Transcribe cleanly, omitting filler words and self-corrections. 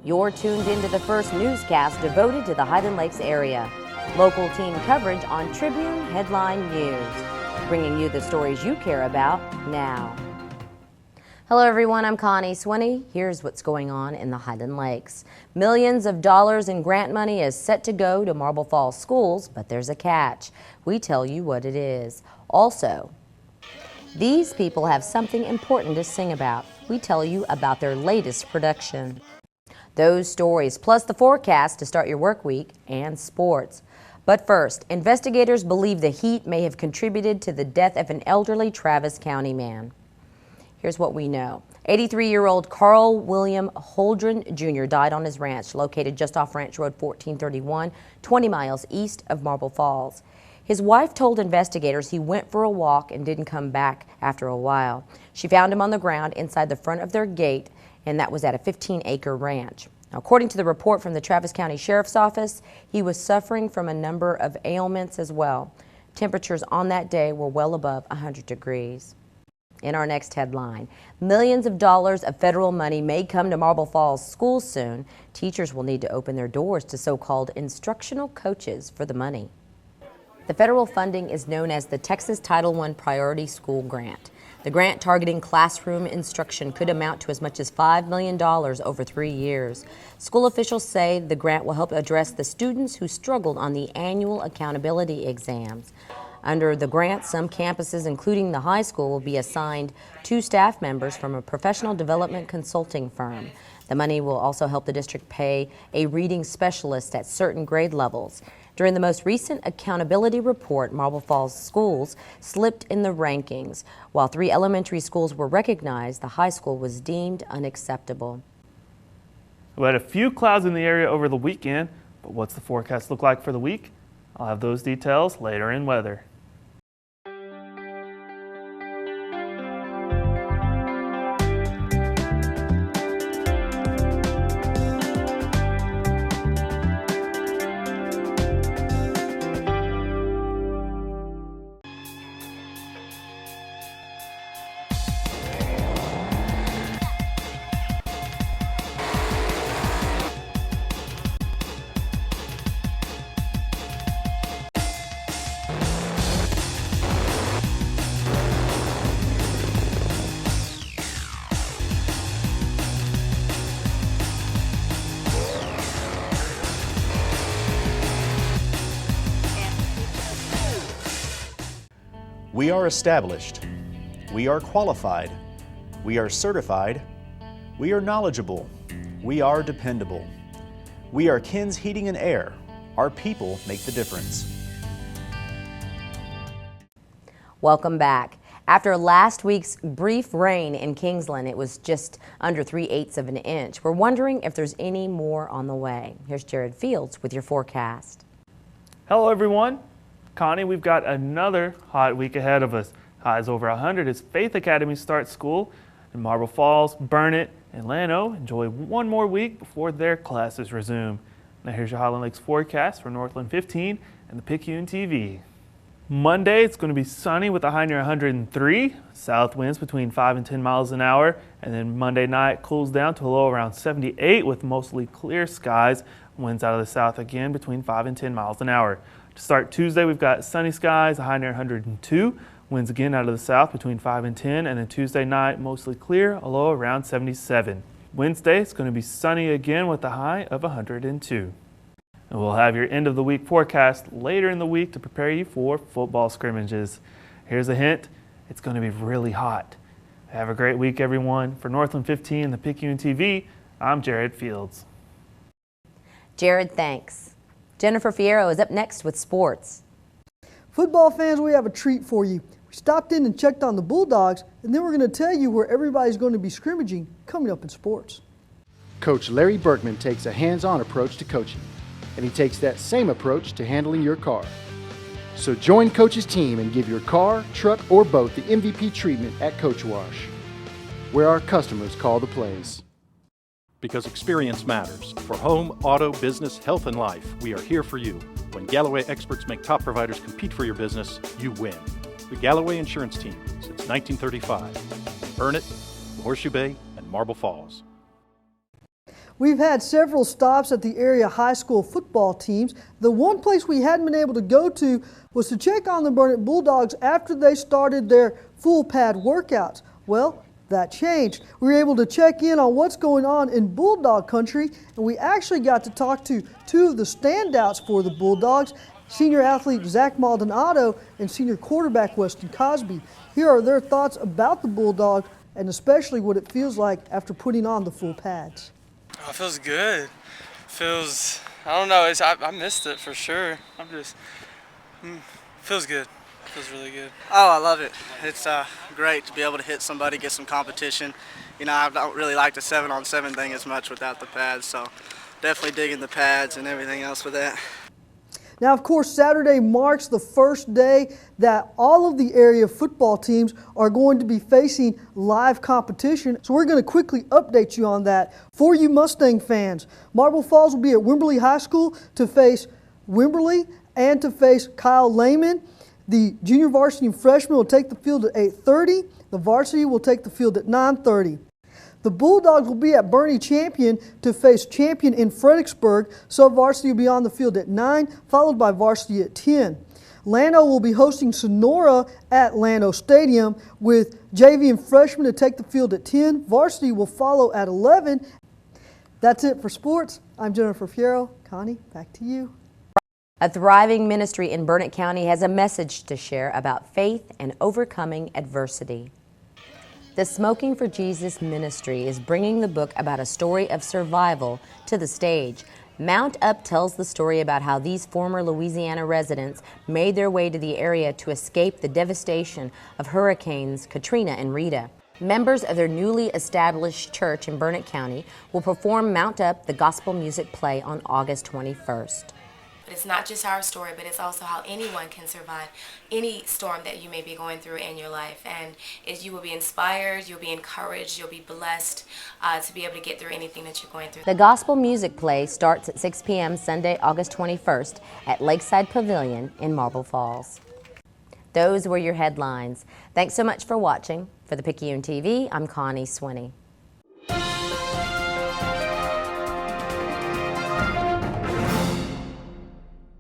You're tuned into the first newscast devoted to the Highland Lakes area. Local team coverage on Tribune Headline News, bringing you the stories you care about now. Hello everyone, I'm Connie Swinney. Here's what's going on in the Highland Lakes. Millions of dollars in grant money is set to go to Marble Falls schools, but there's a catch. We tell you what it is. Also, these people have something important to sing about. We tell you about their latest production. Those stories, plus the forecast to start your work week and sports. But first, investigators believe the heat may have contributed to the death of an elderly Travis County man. Here's what we know. 83-year-old Carl William Holdren Jr. died on his ranch, located just off Ranch Road 1431, 20 miles east of Marble Falls. His wife told investigators he went for a walk and didn't come back after a while. She found him on the ground inside the front of their gate, and that was at a 15-acre ranch. Now, according to the report from the Travis County Sheriff's Office, he was suffering from a number of ailments as well. Temperatures on that day were well above 100 degrees. In our next headline, millions of dollars of federal money may come to Marble Falls schools soon. Teachers will need to open their doors to so-called instructional coaches for the money. The federal funding is known as the Texas Title I Priority School Grant. The grant targeting classroom instruction could amount to as much as $5 million over 3 years. School officials say the grant will help address the students who struggled on the annual accountability exams. Under the grant, some campuses, including the high school, will be assigned 2 staff members from a professional development consulting firm. The money will also help the district pay a reading specialist at certain grade levels. During the most recent accountability report, Marble Falls schools slipped in the rankings. While 3 elementary schools were recognized, the high school was deemed unacceptable. We had a few clouds in the area over the weekend, but what's the forecast look like for the week? I'll have those details later in weather. We are established. We are qualified. We are certified. We are knowledgeable. We are dependable. We are Ken's Heating and Air. Our people make the difference. Welcome back. After last week's brief rain in Kingsland, it was just under 3/8 of an inch. We're wondering if there's any more on the way. Here's Jared Fields with your forecast. Hello everyone. Connie, we've got another hot week ahead of us. Highs over 100 as Faith Academy starts school, and Marble Falls, Burnett, and Llano enjoy one more week before their classes resume. Now here's your Highland Lakes forecast for Northland 15 and the Picayune TV. Monday, it's going to be sunny with a high near 103, south winds between 5 and 10 miles an hour, and then Monday night cools down to a low around 78 with mostly clear skies, winds out of the south again between 5 and 10 miles an hour. To start Tuesday, we've got sunny skies, a high near 102, winds again out of the south between 5 and 10, and then Tuesday night mostly clear, a low around 77. Wednesday, it's going to be sunny again with a high of 102. And we'll have your end of the week forecast later in the week to prepare you for football scrimmages. Here's a hint, it's going to be really hot. Have a great week, everyone. For Northland 15 and the Picayune TV, I'm Jared Fields. Jared, thanks. Jennifer Fierro is up next with sports. Football fans, we have a treat for you. We stopped in and checked on the Bulldogs, and then we're going to tell you where everybody's going to be scrimmaging coming up in sports. Coach Larry Berkman takes a hands-on approach to coaching, and he takes that same approach to handling your car. So join Coach's team and give your car, truck, or boat the MVP treatment at Coach Wash, where our customers call the plays. Because experience matters. For home, auto, business, health, and life, we are here for you. When Galloway experts make top providers compete for your business, you win. The Galloway Insurance Team, since 1935. Burnett, Horseshoe Bay, and Marble Falls. We've had several stops at the area high school football teams. The one place we hadn't been able to go to was to check on the Burnett Bulldogs after they started their full pad workouts. Well, that changed. We were able to check in on what's going on in Bulldog country, and we actually got to talk to two of the standouts for the Bulldogs, senior athlete Zach Maldonado and senior quarterback Weston Cosby. Here are their thoughts about the Bulldogs and especially what it feels like after putting on the full pads. Oh, it feels good. I don't know, I missed it for sure. Feels good. Feels really good. Oh, I love it. It's great to be able to hit somebody, get some competition. You know, I don't really like the 7-on-7 thing as much without the pads, so definitely digging the pads and everything else with that. Now, of course, Saturday marks the first day that all of the area football teams are going to be facing live competition. So we're going to quickly update you on that. For you Mustang fans, Marble Falls will be at Wimberley High School to face Wimberley and to face Kyle Lehman. The junior varsity and freshmen will take the field at 8:30. The varsity will take the field at 9:30. The Bulldogs will be at Bernie Champion to face Champion in Fredericksburg. Sub-varsity will be on the field at 9, followed by varsity at 10. Llano will be hosting Sonora at Llano Stadium with JV and freshmen to take the field at 10. Varsity will follow at 11. That's it for sports. I'm Jennifer Fierro. Connie, back to you. A thriving ministry in Burnett County has a message to share about faith and overcoming adversity. The Smoking for Jesus ministry is bringing the book about a story of survival to the stage. Mount Up tells the story about how these former Louisiana residents made their way to the area to escape the devastation of Hurricanes Katrina and Rita. Members of their newly established church in Burnett County will perform Mount Up, the gospel music play, on August 21st. But it's not just our story, but it's also how anyone can survive any storm that you may be going through in your life. And you will be inspired, you'll be encouraged, you'll be blessed to be able to get through anything that you're going through. The gospel music play starts at 6 p.m. Sunday, August 21st at Lakeside Pavilion in Marble Falls. Those were your headlines. Thanks so much for watching. For the Picayune TV, I'm Connie Swinney.